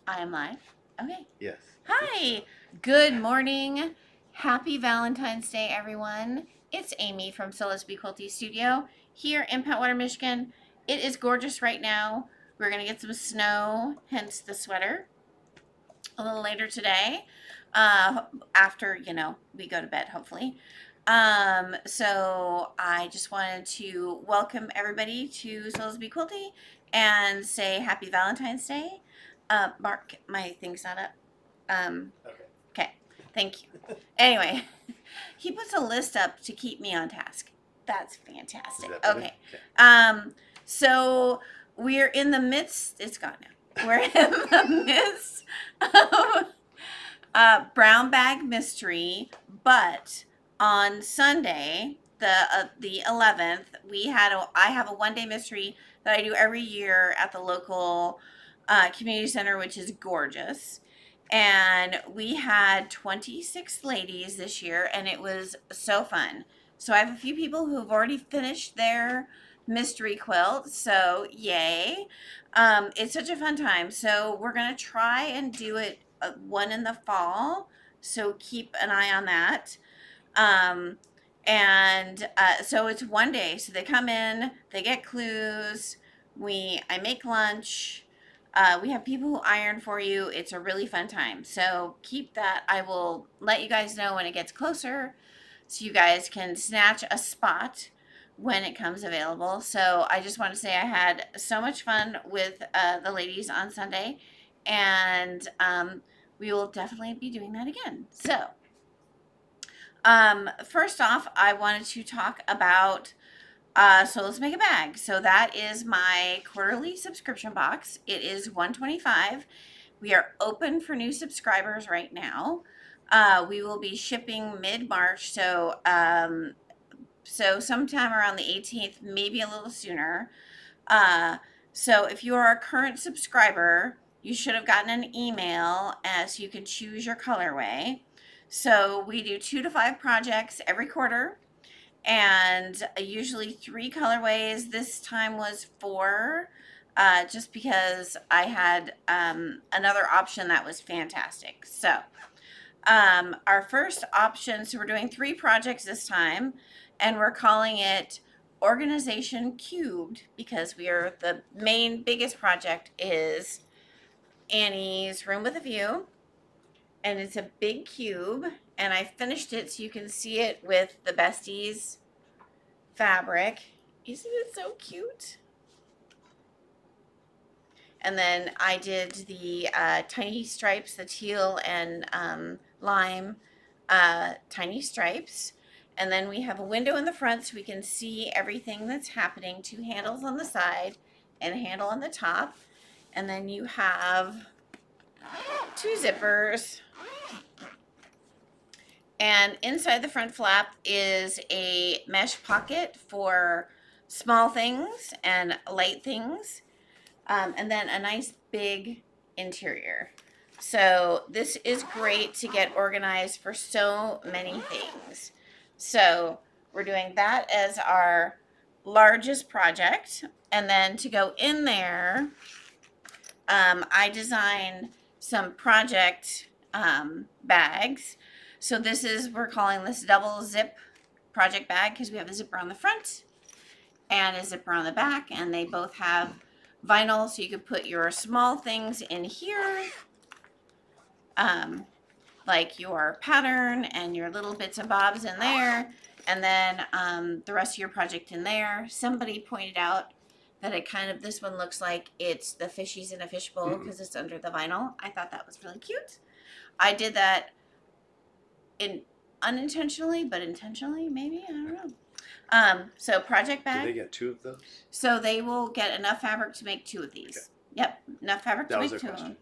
I am live. Okay. Yes. Hi. Good morning. Happy Valentine's Day, everyone. It's Amy from SLBQ Quilty Studio here in Pentwater, Michigan. It is gorgeous right now. We're going to get some snow, hence the sweater, a little later today, after, we go to bed, hopefully. So I just wanted to welcome everybody to SLBQ Quilty and say happy Valentine's Day. Mark, my thing's not up. Okay, thank you. Anyway, he puts a list up to keep me on task. That's fantastic. Okay. So we're in the midst, it's gone now. We're in the midst of Brown Bag Mystery, but on Sunday, the 11th, I have a one-day mystery that I do every year at the local community center, which is gorgeous. And we had 26 ladies this year, and it was so fun. So I have a few people who have already finished their mystery quilt, so yay. It's such a fun time. So we're going to try and do it one in the fall, so keep an eye on that. So it's one day. So they come in, they get clues, I make lunch. We have people who iron for you. It's a really fun time. So keep that. I will let you guys know when it gets closer so you guys can snatch a spot when it comes available. So I just want to say I had so much fun with the ladies on Sunday, and we will definitely be doing that again. So first off, I wanted to talk about so let's make a bag. So that is my quarterly subscription box. It is $125. We are open for new subscribers right now. We will be shipping mid-March, so sometime around the 18th, maybe a little sooner. So if you are a current subscriber, you should have gotten an email as you can choose your colorway. So we do 2 to 5 projects every quarter, and usually 3 colorways. This time was 4, just because I had another option that was fantastic. So our first option, so we're doing 3 projects this time, and we're calling it Organization Cubed, because the main biggest project is Annie's Room with a View, and it's a big cube, and I finished it so you can see it with the Besties fabric. Isn't it so cute? And then I did the tiny stripes, the teal and lime tiny stripes. And then we have a window in the front so we can see everything that's happening. 2 handles on the side and a handle on the top. And then you have 2 zippers. And inside the front flap is a mesh pocket for small things and light things. And then a nice big interior. So this is great to get organized for so many things. So we're doing that as our largest project. And then to go in there, I designed some project bags. So we're calling this double zip project bag because we have a zipper on the front and a zipper on the back, and they both have vinyl, so you could put your small things in here, like your pattern and your little bits and bobs in there, and then the rest of your project in there. Somebody pointed out that this one looks like it's the fishies in a fishbowl because it's under the vinyl. I thought that was really cute. I did that unintentionally, but intentionally, maybe, I don't know. So project bag. Do they get 2 of those? So they will get enough fabric to make 2 of these. Okay. Yep, enough fabric to make 2 of them.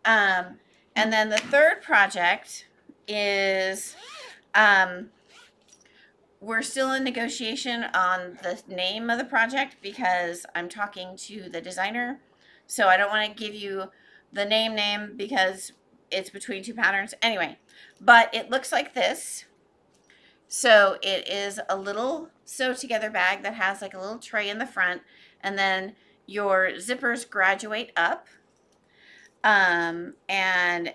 And then the third project is, we're still in negotiation on the name of the project because I'm talking to the designer. So I don't want to give you the name because it's between 2 patterns. Anyway, but it looks like this. So it is a little sew together bag that has like a little tray in the front, and then your zippers graduate up. And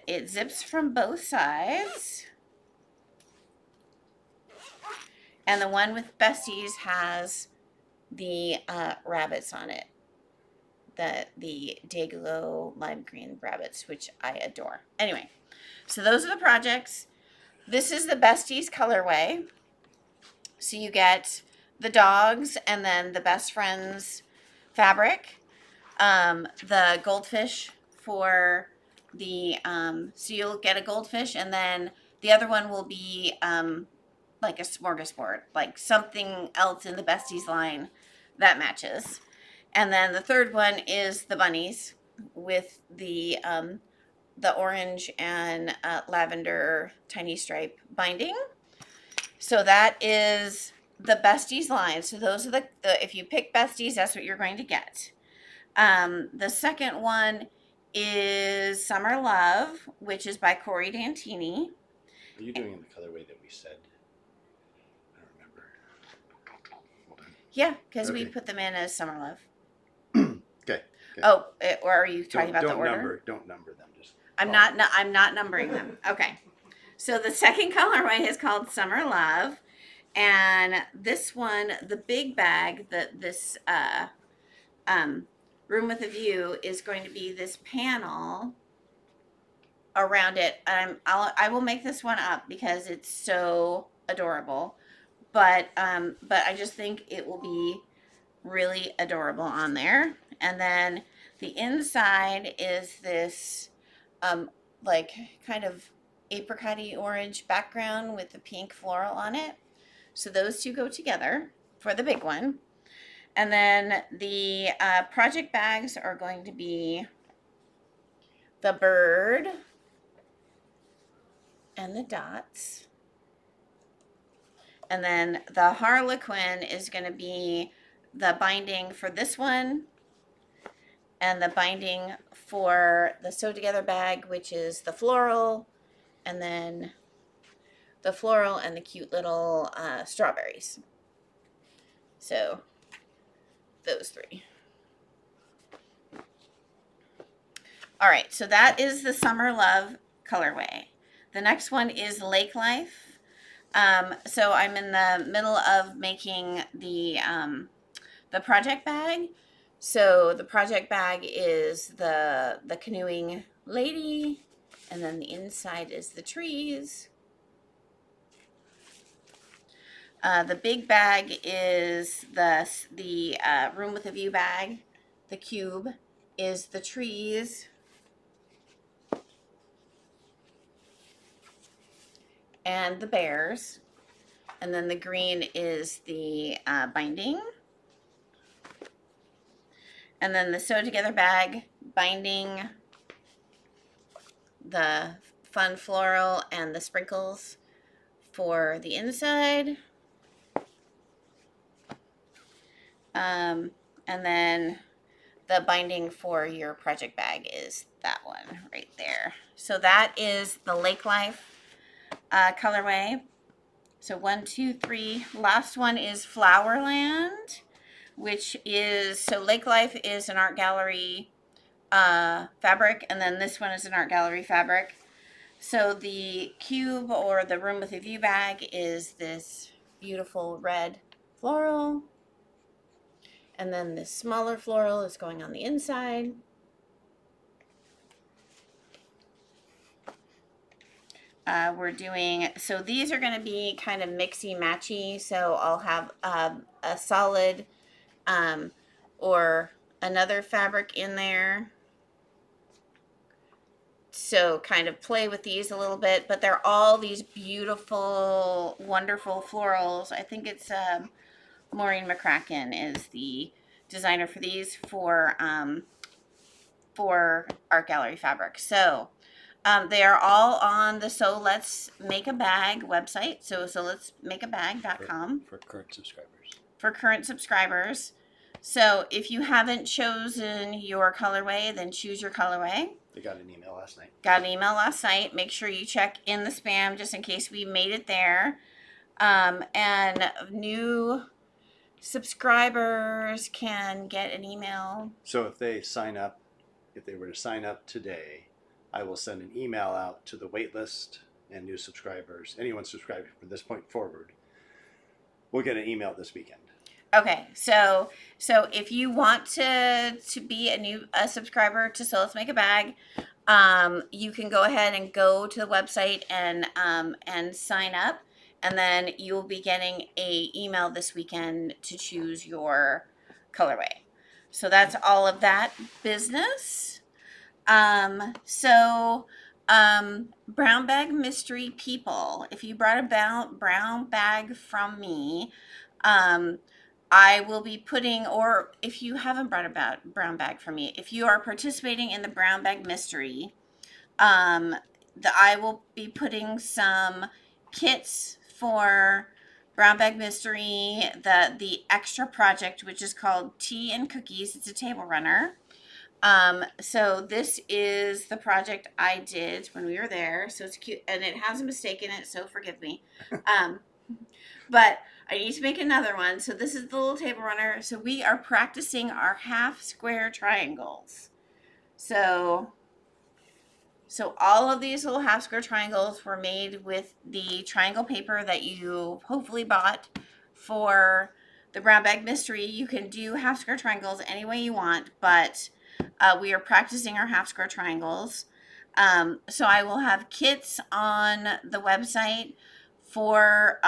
it zips from both sides. And the one with Besties has the rabbits on it. The Dayglow lime green rabbits, which I adore. Anyway, so those are the projects. This is the Besties colorway. So you get the dogs and then the best friends fabric. The goldfish for the, so you'll get a goldfish and then the other one will be like a smorgasbord, like something else in the Besties line that matches. And then the third one is the bunnies with the orange and lavender tiny stripe binding. So that is the Besties line. So those are the if you pick Besties, that's what you're going to get. The second one is Summer Love, which is by Corey Dantini. Are you doing in the colorway that we said? I don't remember. Hold on. Yeah, because we put them in as Summer Love. Okay. Oh, or are you talking about the order? Don't number them. Just. I'm not numbering them. Okay. So the second colorway is called Summer Love, and this one, the big bag, this room with a view is going to be this panel around it. I will make this one up because it's so adorable, but I just think it will be really adorable on there. And then the inside is this like kind of apricot-y orange background with the pink floral on it. So those two go together for the big one. And then the project bags are going to be the bird and the dots. And then the Harlequin is going to be the binding for this one and the binding for the sew together bag, which is the floral, and then the floral and the cute little strawberries. So those three. All right, so that is the Summer Love colorway. The next one is Lake Life. So I'm in the middle of making the project bag. So the project bag is the canoeing lady, and then the inside is the trees. The big bag is the room with a view bag. The cube is the trees. And the bears. And then the green is the binding. And then the sew together bag binding, the fun floral and the sprinkles for the inside. And then the binding for your project bag is that one right there. So that is the Lake Life colorway. So 1, 2, 3. Last one is Flowerland, which is, so Lake Life is an art gallery fabric, and then this one is an art gallery fabric. So the cube or the room with a view bag is this beautiful red floral. And then this smaller floral is going on the inside. We're doing, so these are going to be kind of mixy matchy. So I'll have a solid or another fabric in there. So kind of play with these a little bit, but they're all these beautiful, wonderful florals. I think it's Maureen McCracken is the designer for these for art gallery fabric. So they are all on the So Let's Make a Bag website. So let's make a bag.com for current subscribers. For current subscribers. So if you haven't chosen your colorway, then choose your colorway. They got an email last night. Got an email last night. Make sure you check in the spam just in case we made it there. And new subscribers can get an email. So if they sign up if they were to sign up today, I will send an email out to the wait list and new subscribers. Anyone subscribing from this point forward will get an email this weekend. Okay, so if you want to be a subscriber to So Let's Make a Bag, you can go ahead and go to the website and sign up, and then you'll be getting a email this weekend to choose your colorway. So that's all of that business. Brown bag mystery people, if you brought a brown bag from me, I will be putting, or if you haven't brought a brown bag from me, if you are participating in the brown bag mystery, I will be putting some kits for brown bag mystery, the extra project, which is called Tea and Cookies. It's a table runner. So this is the project I did when we were there. So it's cute, and it has a mistake in it, so forgive me. But I need to make another one. So this is the little table runner. So we are practicing our half square triangles. So all of these little half square triangles were made with the triangle paper that you hopefully bought for the brown bag mystery. You can do half square triangles any way you want, but we are practicing our half square triangles. So I will have kits on the website for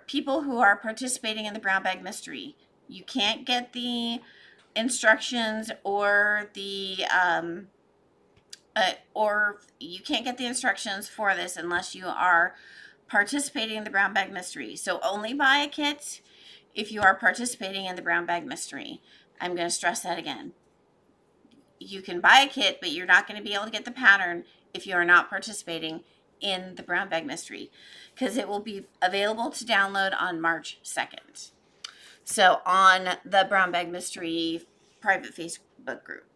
people who are participating in the brown bag mystery. You can't get the instructions or you can't get the instructions for this unless you are participating in the brown bag mystery. So only buy a kit if you are participating in the brown bag mystery. I'm going to stress that again. You can buy a kit, but you're not going to be able to get the pattern if you are not participating in the brown bag mystery, because it will be available to download on March 2nd. So on the brown bag mystery private Facebook group.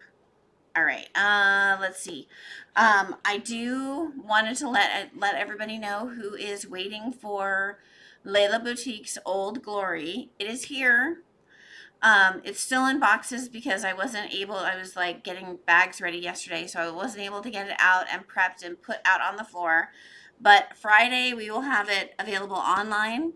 All right, let's see. I wanted to let everybody know who is waiting for Leila Boutique's Old Glory. It is here. It's still in boxes because I was like getting bags ready yesterday, so I wasn't able to get it out and prepped and put out on the floor. But Friday we will have it available online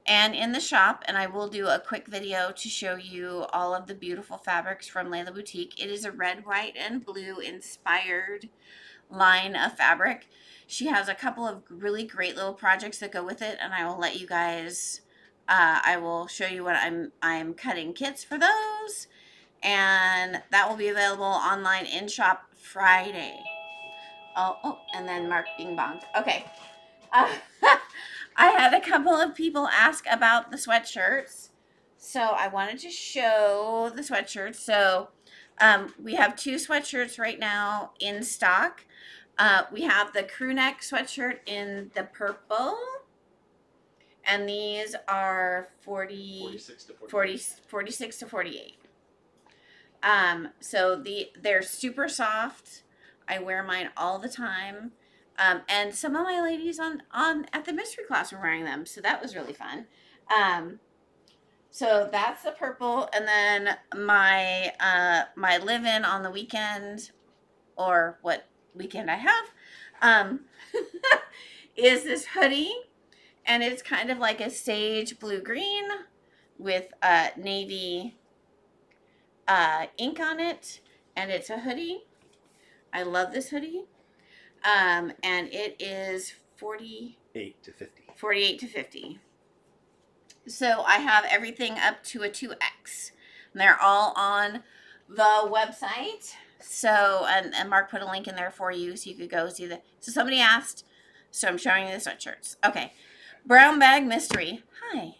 and in the shop, and I will do a quick video to show you all of the beautiful fabrics from Leila Boutique. It is a red, white, and blue inspired line of fabric. She has a couple of really great little projects that go with it, and I will let you guys, I will show you what I'm cutting kits for those, and that will be available online in shop Friday. Oh, and then Mark Bing Bong. Okay. I had a couple of people ask about the sweatshirts, so I wanted to show the sweatshirts. So we have 2 sweatshirts right now in stock. We have the crew neck sweatshirt in the purple, and these are 46 to 48. So they're super soft. I wear mine all the time. And some of my ladies at the mystery class were wearing them, so that was really fun. So that's the purple, and then my live-in on the weekend, or what weekend I have, is this hoodie, and it's kind of like a sage blue-green with navy ink on it, and it's a hoodie. I love this hoodie. And it is 48 to 50. So I have everything up to a 2X. And they're all on the website. So, and Mark put a link in there for you so you could go see so somebody asked, so I'm showing you the sweatshirts. Okay. Brown bag mystery. Hi.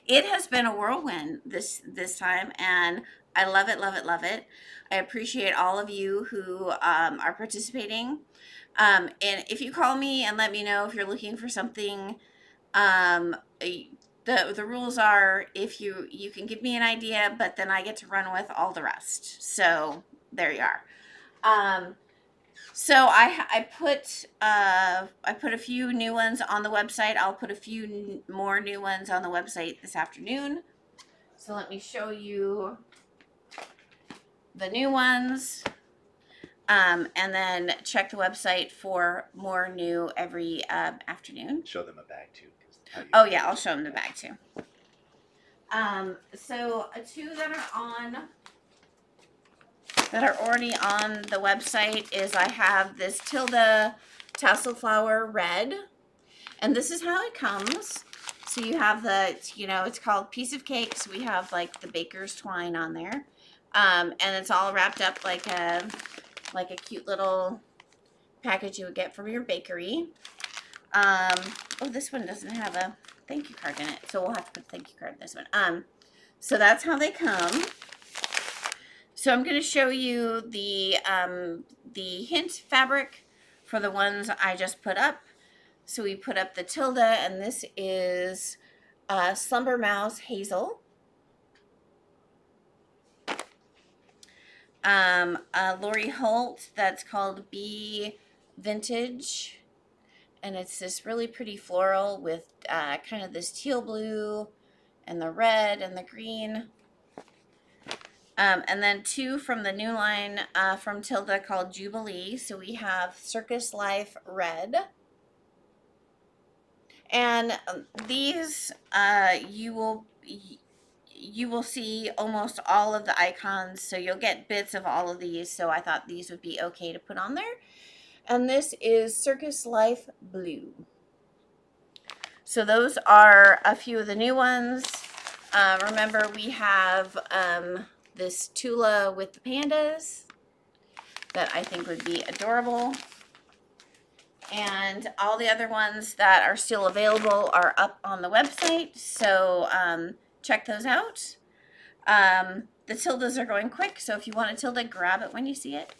It has been a whirlwind this time, and I love it, love it, love it. I appreciate all of you who are participating. And if you call me and let me know if you're looking for something, the rules are if you can give me an idea, but then I get to run with all the rest. So there you are. So I put a few new ones on the website. I'll put a few more new ones on the website this afternoon. So let me show you the new ones. And then check the website for more new every afternoon. Show them a bag too. Oh yeah, I'll show them the bag too. So two that are already on the website is I have this Tilda Tassel Flower Red, and this is how it comes. So you have the, you know, it's called Piece of Cake. So we have like the baker's twine on there, and it's all wrapped up like a cute little package you would get from your bakery. Oh, this one doesn't have a thank you card in it, so we'll have to put a thank you card in this one. So that's how they come. So I'm going to show you the hint fabric for the ones I just put up. So we put up the Tilda, and this is Slumbermouse Hazel. Lori Holt, that's called Bee Vintage. And it's this really pretty floral with kind of this teal blue and the red and the green. And then two from the new line from Tilda called Jubilee. So we have Circus Life Red. And these you will see almost all of the icons. So you'll get bits of all of these. So I thought these would be okay to put on there. And this is Circus Life Blue. So those are a few of the new ones. Remember, we have this Tula with the pandas that I think would be adorable. And all the other ones that are still available are up on the website. So check those out. The Tildas are going quick. So if you want a Tilda, grab it when you see it.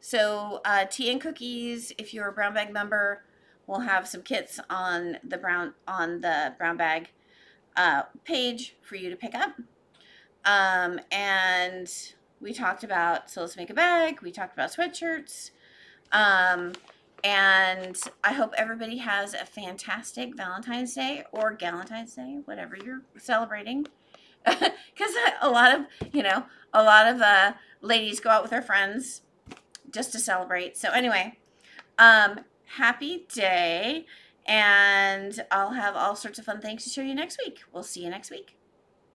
So Tea and Cookies, if you're a brown bag member, we'll have some kits on the brown bag page for you to pick up. And we talked about So Let's Make a Bag. We talked about sweatshirts. And I hope everybody has a fantastic Valentine's Day or Galentine's Day, whatever you're celebrating. Because a lot of ladies go out with their friends just to celebrate. So anyway, happy day, and I'll have all sorts of fun things to show you next week. We'll see you next week.